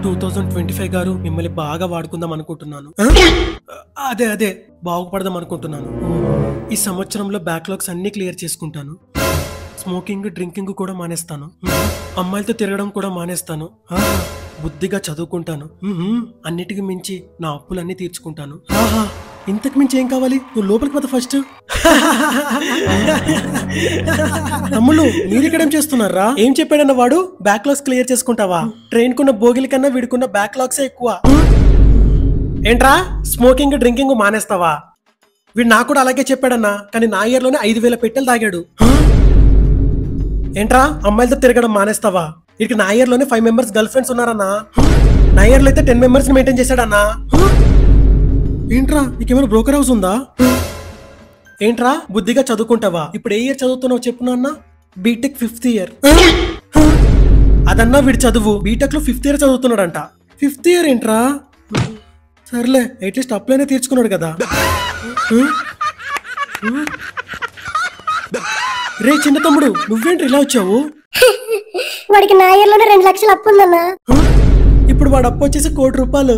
2025 గారు మిమ్మల్ని బాగా వాడుకుందాం అనుకుంటున్నాను. అదే బాగుపడదాం అనుకుంటున్నాను. ఈ సంవత్సరంలో బ్యాక్లాగ్స్ అన్ని క్లియర్ చేసుకుంటాను. స్మోకింగ్ డ్రింకింగ్ కూడా మానేస్తాను. అమ్మాయిలతో తిరగడం కూడా మానేస్తాను. బుద్ధిగా చదువుకుంటాను. అన్నిటికి మించి నా అప్పులన్నీ తీర్చుకుంటాను. ఇంతకు మించి ఏం కావాలి? నువ్వు లోపలికి పోతా ఫస్ట్. తమ్ముళ్ళు మీరు ఇక్కడ ఏం చేస్తున్నారా? ఏం చెప్పాడన్న వాడు? బ్యాక్లాగ్స్ క్లియర్ చేసుకుంటావా? ట్రైన్ కున్న బోగిల కన్నా వీడుకున్న బ్యాక్లాగ్సే ఎక్కువ. ఏంట్రా స్మోకింగ్ డ్రింకింగ్ మానేస్తావా? వీడు నాకు కూడా అలాగే చెప్పాడన్నా, కానీ నా ఇయర్ లోనే 5,000 పెట్టెలు తాగాడు. ఏంట్రా అమ్మాయిలతో తిరగడం మానేస్తావా? ఇక నా ఇయర్ లోనే 5 మెంబర్స్ గర్ల్ ఫ్రెండ్స్ ఉన్నారన్నా. నా ఇయర్ లో అయితే 10 మెంబర్స్ మెయింటైన్ చేశాడన్నా. ఏంట్రా నీకేమైనా బ్రోకర్ హౌస్ ఉందా? ఏంట్రా బుద్ధిగా చదువుకుంటావా? ఇప్పుడు ఏ ఇయర్ చదువుతున్నావు చెప్పునా అన్న? B Tech 5th year. అదన్నా వీడి చదువు. బీటెక్ లో 5th ఇయర్ చదువుతున్నాడంట. 5th ఇయర్ ఏంట్రా? సర్లే అట్లీస్ట్ అప్లైనే తీర్చుకున్నాడు కదా. రే చిన్న తమ్ముడు నువ్వేంటి ఇలా వచ్చావు? వాడికి నా ఇయర్ లోనే 2 లక్షలు అప్పు ఉందన్నా. ఇప్పుడు వాడు అప్పు వచ్చేసి 1,00,00,000.